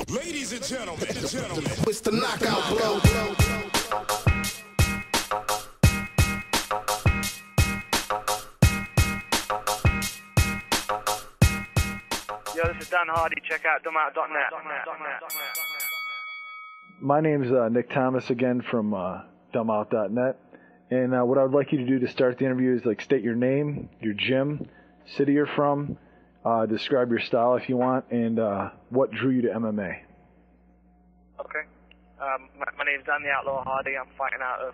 Ladies and gentlemen, It's the knockout blow. Yo, this is Dan Hardy. Check out dumboutout.net. My name's Nick Thomas again from dumboutout.net. And what I would like you to do to start the interview is like state your name, your gym, city you're from, describe your style if you want, and what drew you to MMA. Okay. My name's Dan the Outlaw Hardy. I'm fighting out of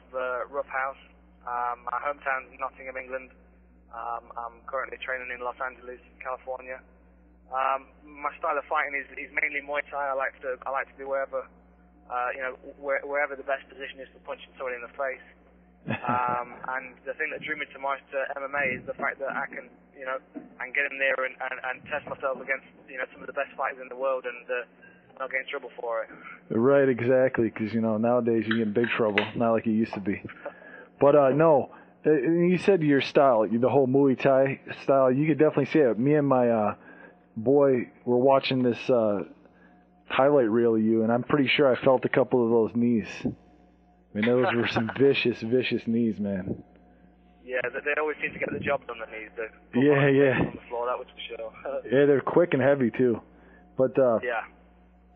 Rough House. My hometown is Nottingham, England. I'm currently training in Los Angeles, California. My style of fighting is mainly Muay Thai. I like to be wherever the best position is for punching someone in the face. And the thing that drew me to MMA is the fact that I can get in there and test myself against some of the best fighters in the world and not get in trouble for it. Right, exactly, because nowadays you get in big trouble, not like it used to be. But no, you said your style, the whole Muay Thai style, you could definitely see it. Me and my boy were watching this highlight reel of you, and I'm pretty sure I felt a couple of those knees. I mean, those were some vicious knees, man. Yeah, they always seem to get the job done, the knees. Yeah. On the floor, that was for sure. Yeah, they're quick and heavy, too. But, yeah.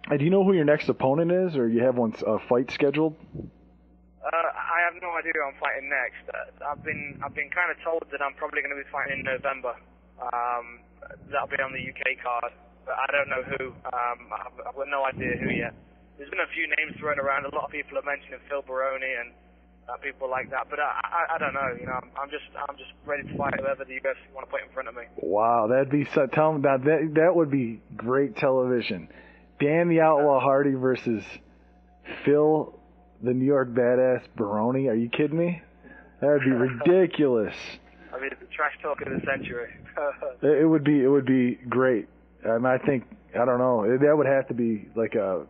Do you know who your next opponent is, or you have a fight scheduled? I have no idea who I'm fighting next. I've been kind of told that I'm probably going to be fighting in November. That'll be on the UK card, but I don't know who. I've got no idea who yet. There's been a few names thrown around. A lot of people are mentioning Phil Baroni and people like that, but I don't know. I'm just ready to fight whoever the UFC want to put in front of me. Wow, that'd be so. Tell me that would be great television. Dan the Outlaw Hardy versus Phil the New York Badass Baroni. Are you kidding me? That would be ridiculous. I mean, the trash talk of the century. It would be great. I don't know. That would have to be like up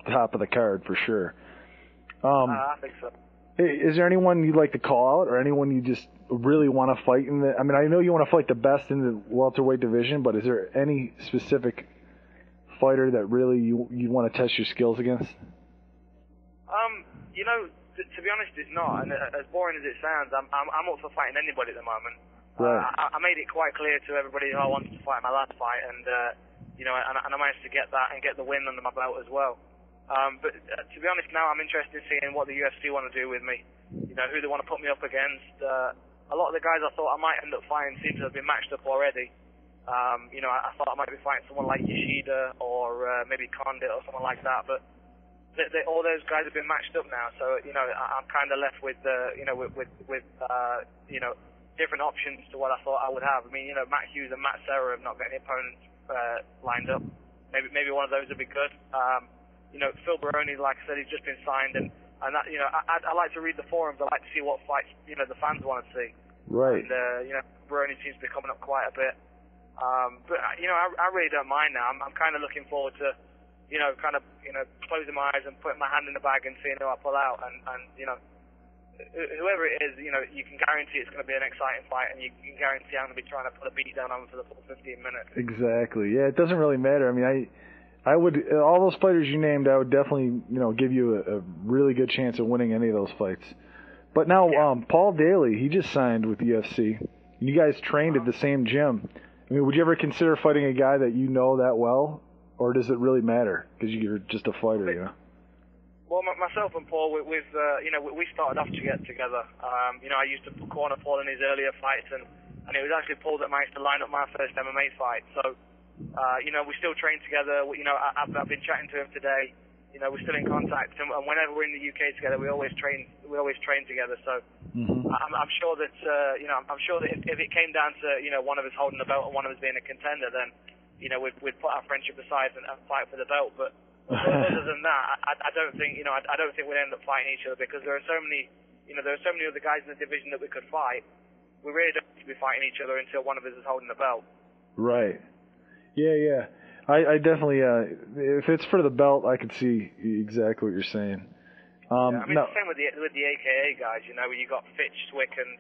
top of the card for sure. I think so. Is there anyone you'd like to call out, or anyone you just really want to fight in the? I mean, I know you want to fight the best in the welterweight division, but is there any specific fighter that really you want to test your skills against? To be honest, it's not. And as boring as it sounds, I'm up for fighting anybody at the moment. Right. I made it quite clear to everybody who I wanted to fight my last fight, and I managed to get that and get the win under my belt as well. But to be honest, now I'm interested in seeing what the UFC want to do with me. Who they want to put me up against. A lot of the guys I thought I might end up fighting seem to have been matched up already. I thought I might be fighting someone like Yoshida or maybe Condit or someone like that, but all those guys have been matched up now. So I'm kind of left with different options to what I thought I would have. I mean, Matt Hughes and Matt Serra have not got any opponents lined up. Maybe one of those would be good. Phil Baroni, like I said, he's just been signed, and that, I like to read the forums. I like to see what fights the fans want to see. Right. And Baroni seems to be coming up quite a bit. But I really don't mind now. I'm kind of looking forward to closing my eyes and putting my hand in the bag and seeing who I pull out, and whoever it is, you can guarantee it's going to be an exciting fight, and you can guarantee I'm going to be trying to put a beat down on them for the full 15 minutes. Exactly. Yeah, it doesn't really matter. I mean, I would, all those fighters you named, I would definitely, give you a really good chance of winning any of those fights. But now, Paul Daly, he just signed with the UFC. You guys trained at the same gym. I mean, would you ever consider fighting a guy that you know that well, or does it really matter because you're just a fighter, Well, myself and Paul, we started off together. I used to corner Paul in his earlier fights, and it was actually Paul that managed to line up my first MMA fight. So, we still train together. I've been chatting to him today. We're still in contact, and whenever we're in the UK together, we always train together. So, I'm sure that if it came down to one of us holding the belt and one of us being a contender, then we'd put our friendship aside and fight for the belt. But other than that, I don't think we'd end up fighting each other, because there are so many other guys in the division that we could fight. We really don't need to be fighting each other until one of us is holding the belt. Right. Yeah. I definitely, if it's for the belt, I could see exactly what you're saying. I mean, the same with the AKA guys. You got Fitch, Swick, and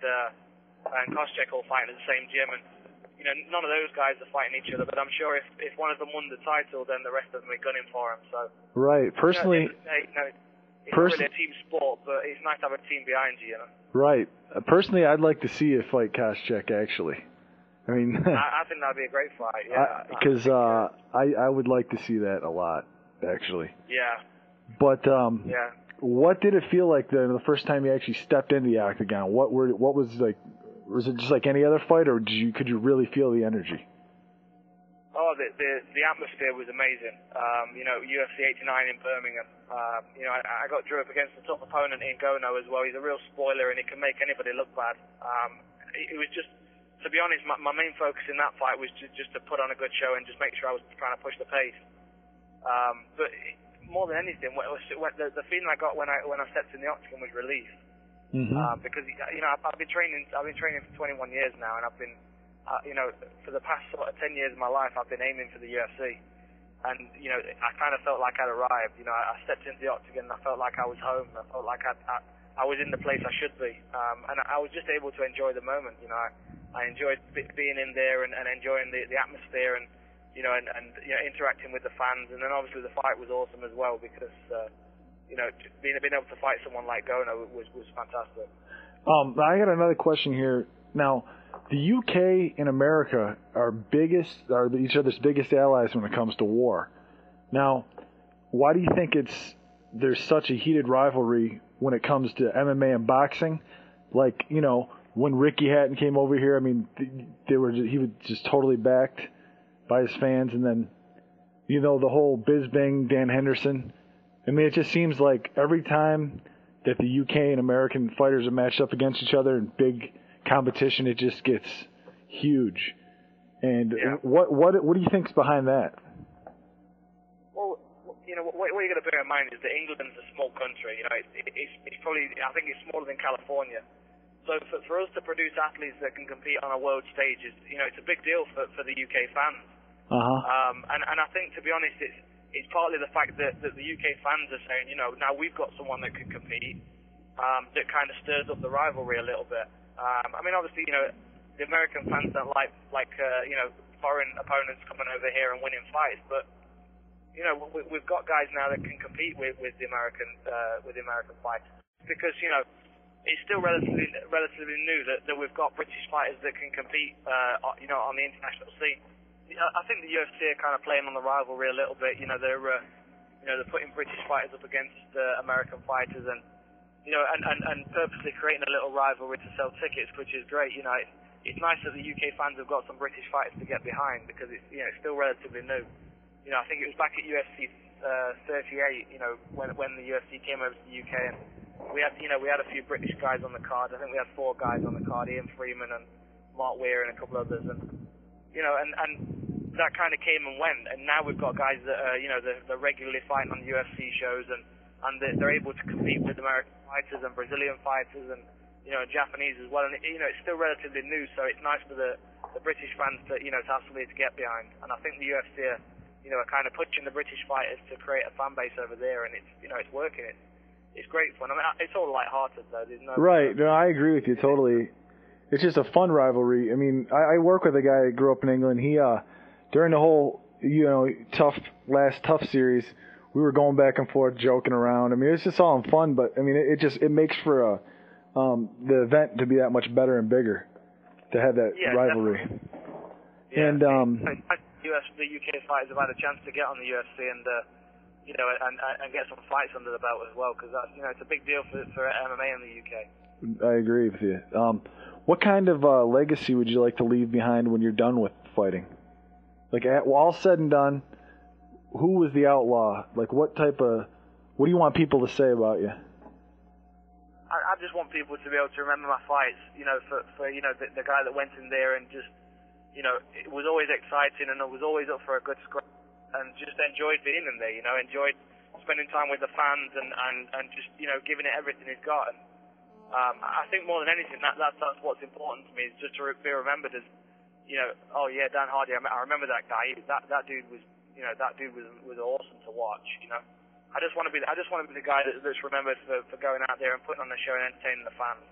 Koscheck all fighting at the same gym, and none of those guys are fighting each other, but I'm sure if one of them won the title, then the rest of them are gunning for him. So right, personally, it's not really a team sport, but it's nice to have a team behind you. Right. Personally, I'd like to see you fight Koscheck, actually. I mean, I think that'd be a great fight. Yeah, because I would like to see that a lot, actually. Yeah. But what did it feel like the first time you actually stepped into the octagon? What was like? Was it just like any other fight, or could you really feel the energy? Oh, the atmosphere was amazing. UFC 89 in Birmingham. I got drew up against a tough opponent in Gono as well. He's a real spoiler, and he can make anybody look bad. It was just, to be honest, my main focus in that fight was just to put on a good show and just make sure I was trying to push the pace. But more than anything, the feeling I got when I stepped in the octagon was relief. Mm-hmm. Because I've been training for 21 years now, and I've been for the past sort of 10 years of my life I've been aiming for the UFC, and I kind of felt like I'd arrived. I stepped into the octagon and I felt like I was home. I felt like I was in the place I should be, and I was just able to enjoy the moment. I enjoyed being in there and enjoying the atmosphere and interacting with the fans, and then obviously the fight was awesome as well because being able to fight someone like Gono was fantastic. I got another question here. Now, the UK and America are each other's biggest allies when it comes to war. Now, why do you think there's such a heated rivalry when it comes to MMA and boxing? Like, when Ricky Hatton came over here, I mean, he was just totally backed by his fans, and then, the whole Bisbing, Dan Henderson. I mean, it just seems like every time that the UK and American fighters are matched up against each other in big competition, it just gets huge. And what do you think's behind that? Well, what you got to bear in mind is that England's a small country. It's probably, I think it's smaller than California. So for us to produce athletes that can compete on a world stage is, it's a big deal for the UK fans. And I think, to be honest, it's partly the fact that the UK fans are saying, now we've got someone that can compete, that kind of stirs up the rivalry a little bit. I mean, obviously, the American fans don't like foreign opponents coming over here and winning fights, but we've got guys now that can compete with the American fighters because it's still relatively new that we've got British fighters that can compete on the international scene. I think the UFC are kind of playing on the rivalry a little bit. They're putting British fighters up against American fighters and purposely creating a little rivalry to sell tickets, which is great. It's nice that the UK fans have got some British fighters to get behind because it's still relatively new. I think it was back at UFC 38, when the UFC came over to the UK, and we had a few British guys on the card. I think we had 4 guys on the card: Ian Freeman and Mark Weir and a couple others, and that kind of came and went. And now we've got guys that are they're regularly fighting on UFC shows, and they're able to compete with American fighters and Brazilian fighters and Japanese as well. And it's still relatively new, so it's nice for the British fans to to have somebody to get behind. And I think the UFC are kind of pushing the British fighters to create a fan base over there, and it's working. It's great fun. I mean, it's all light-hearted though. There's no right. No, I agree with you totally. It's just a fun rivalry. I mean, I work with a guy that grew up in England. He during the whole tough series, we were going back and forth, joking around. I mean, it's just all in fun, but I mean, it makes for the event to be that much better and bigger to have that rivalry. Yeah, and the UK fighters have had a chance to get on the UFC and and get some fights under the belt as well, because it's a big deal for MMA in the UK. I agree with you. What kind of legacy would you like to leave behind when you're done with fighting? Like, all said and done, who was the Outlaw? Like, what do you want people to say about you? I just want people to be able to remember my fights, for the guy that went in there and just, it was always exciting and I was always up for a good scrap and just enjoyed being in there, enjoyed spending time with the fans and just, giving it everything he's got. And, I think more than anything, that's what's important to me, is just to be remembered as, oh yeah, Dan Hardy, I remember that guy. That dude was, was awesome to watch. I just want to be the guy that's remembered for going out there and putting on the show and entertaining the fans.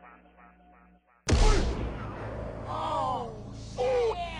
Oh, yeah.